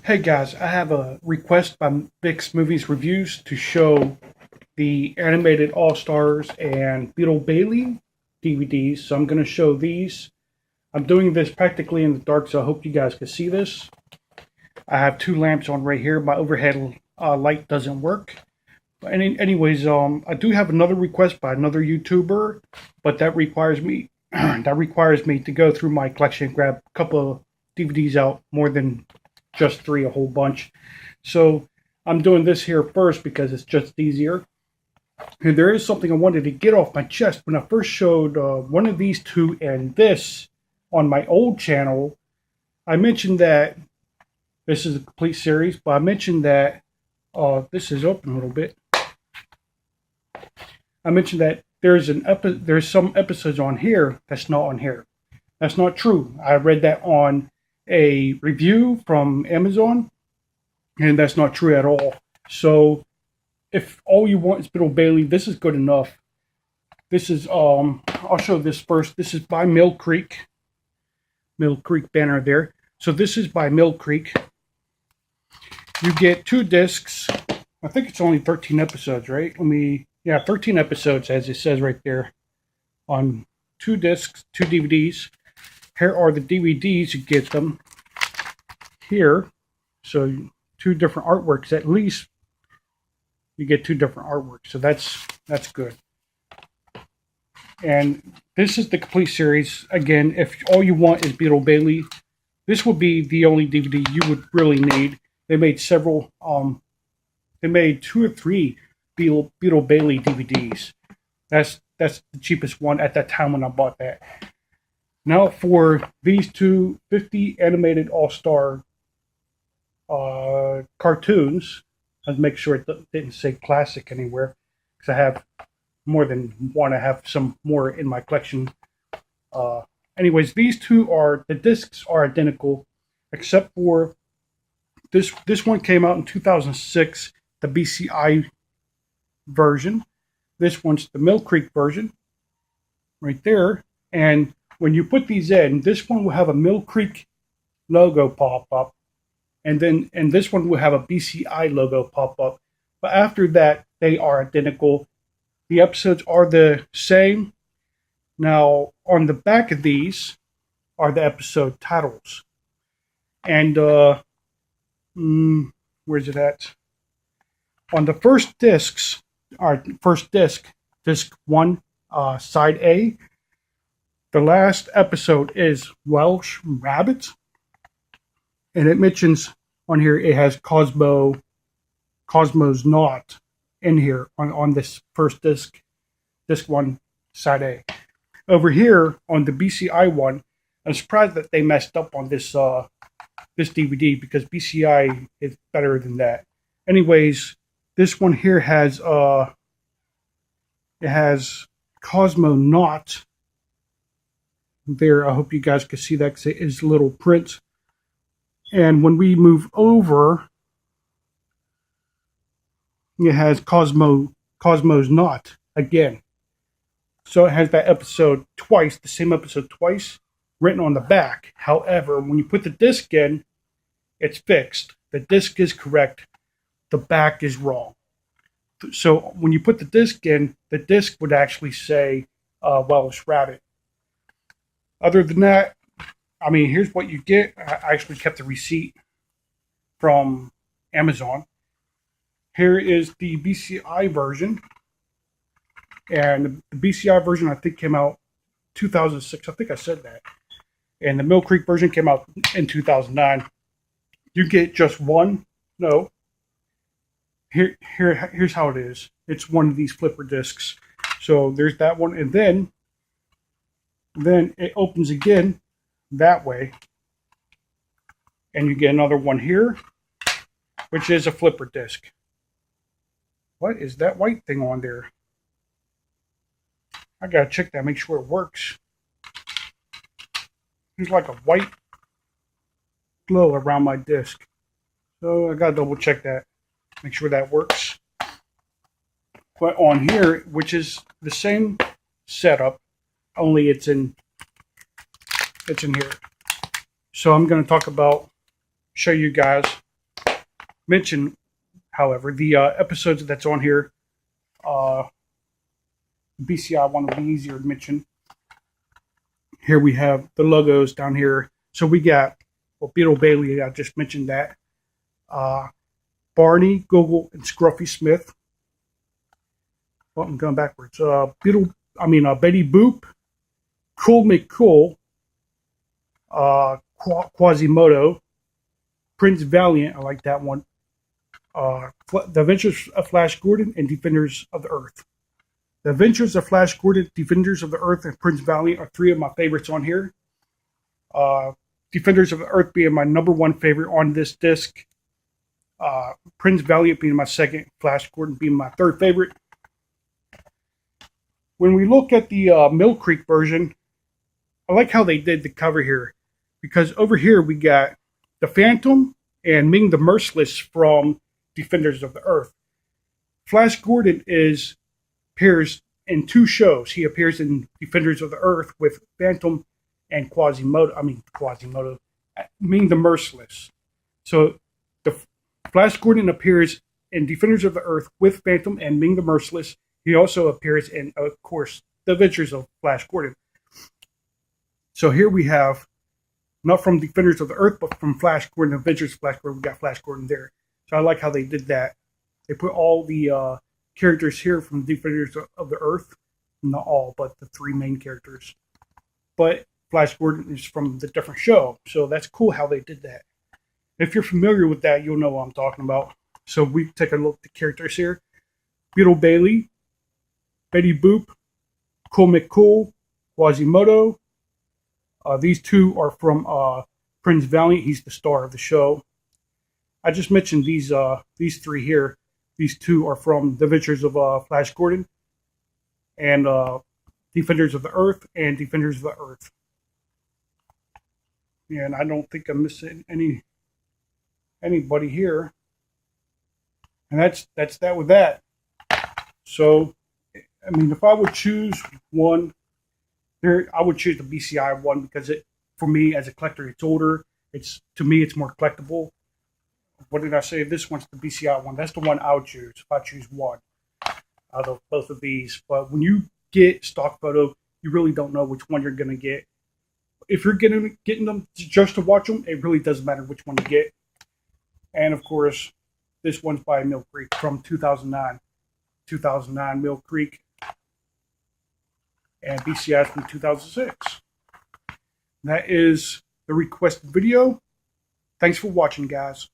Hey guys, I have a request by Vic's Movies Reviews to show the animated All Stars and Beetle Bailey DVDs. So I'm going to show these. I'm doing this practically in the dark, so I hope you guys can see this. I have two lamps on right here. My overhead light doesn't work. But anyways, I do have another request by another YouTuber, but that requires me to go through my collection and grab a couple of DVDs out, more than just three, a whole bunch. So I'm doing this here first because it's just easier. And there is something I wanted to get off my chest. When I first showed one of these two and this on my old channel, I mentioned that this is a complete series, but I mentioned that this is open a little bit. I mentioned that there's some episodes on here that's not on here. That's not true. I read that on a review from Amazon, and that's not true at all. So if all you want is Beetle Bailey, this is good enough. This is I'll show this first. This is by Mill Creek banner there. So this is by Mill Creek. You get 2 discs. I think it's only 13 episodes, right? 13 episodes, as it says right there, on 2 discs, 2 DVDs. Here are the DVDs. You get them here. So 2 different artworks. At least you get 2 different artworks. So that's good. And this is the complete series. Again, if all you want is Beetle Bailey, this would be the only DVD you would really need. They made several. They made 2 or 3 Beetle Bailey DVDs. That's the cheapest one at that time when I bought that. Now for these 2 50 animated all-star cartoons, let's make sure it didn't say classic anywhere, because I have more than one. I have some more in my collection. Anyways, these 2 the discs are identical, except for this one came out in 2006, the BCI version. This one's the Mill Creek version, right there. And when you put these in, this one will have a Mill Creek logo pop up, and this one will have a BCI logo pop up. But after that, they are identical. The episodes are the same. Now, on the back of these are the episode titles. And where's it at? On the first discs, disc 1, side A, the last episode is Welsh Rabbit, and it mentions on here it has Cosmo's Knot in here on this first disc 1, side A. Over here on the BCI one, I'm surprised that they messed up on this DVD, because BCI is better than that. Anyways, this one here has it has Cosmo Knot there. I hope you guys can see that, because it is little print. And when we move over, it has Cosmo's Knot again. So it has that episode twice, the same episode twice, written on the back. However, when you put the disc in, it's fixed. The disc is correct. The back is wrong. So when you put the disc in, the disc would actually say Welsh Rabbit. Other than that, I mean, here's what you get. I actually kept the receipt from Amazon. Here is the BCI version. And the BCI version, I think, came out 2006. I think I said that. And the Mill Creek version came out in 2009. You get just one. No. Here's how it is. It's one of these flipper discs. So there's that one. And then it opens again that way. And you get another one here, which is a flipper disc. What is that white thing on there? I gotta check that, make sure it works. There's like a white glow around my disc. So I gotta double check that, make sure that works. But on here, which is the same setup, only it's in here. So I'm going to show you guys mention, however, the episodes that's on here. BCI one will be easier to mention. Here we have the logos down here. So we got Beetle Bailey. I just mentioned that. Barney, Google, and Scruffy Smith. Well, I'm going backwards. Betty Boop, Cool McCool, Quasimodo, Prince Valiant. I like that one. The Adventures of Flash Gordon and Defenders of the Earth. The Adventures of Flash Gordon, Defenders of the Earth, and Prince Valiant are three of my favorites on here. Defenders of the Earth being my #1 favorite on this disc. Prince Valiant being my second. Flash Gordon being my third favorite. When we look at the Mill Creek version, I like how they did the cover here. Because over here we got the Phantom and Ming the Merciless from Defenders of the Earth. Flash Gordon appears in 2 shows. He appears in Defenders of the Earth with Phantom and Quasimodo, Ming the Merciless. So the Flash Gordon appears in Defenders of the Earth with Phantom and Ming the Merciless. He also appears in, of course, The Adventures of Flash Gordon. So here we have, not from Defenders of the Earth, but from Flash Gordon, Adventures of Flash Gordon. We got Flash Gordon there. So I like how they did that. They put all the characters here from Defenders of the Earth. Not all, but the 3 main characters. But Flash Gordon is from the different show. So that's cool how they did that. If you're familiar with that, you'll know what I'm talking about. So we take a look at the characters here. Beetle Bailey, Betty Boop, Cool McCool, Quasimodo. These 2 are from Prince Valiant. He's the star of the show. I just mentioned these 3 here. These 2 are from The Adventures of Flash Gordon and Defenders of the Earth and Defenders of the Earth. And I don't think I'm missing anybody here. And that's that with that. So, I mean, if I would choose one, I would choose the BCI one because for me as a collector, it's older. To me, it's more collectible. What did I say? This one's the BCI one. That's the one I would choose if I choose one out of both of these. But when you get stock photo, you really don't know which one you're going to get. If you're getting them just to watch them, it really doesn't matter which one you get. And of course, this one's by Mill Creek from 2009. 2009 Mill Creek. And BCI from 2006. That is the requested video. Thanks for watching, guys.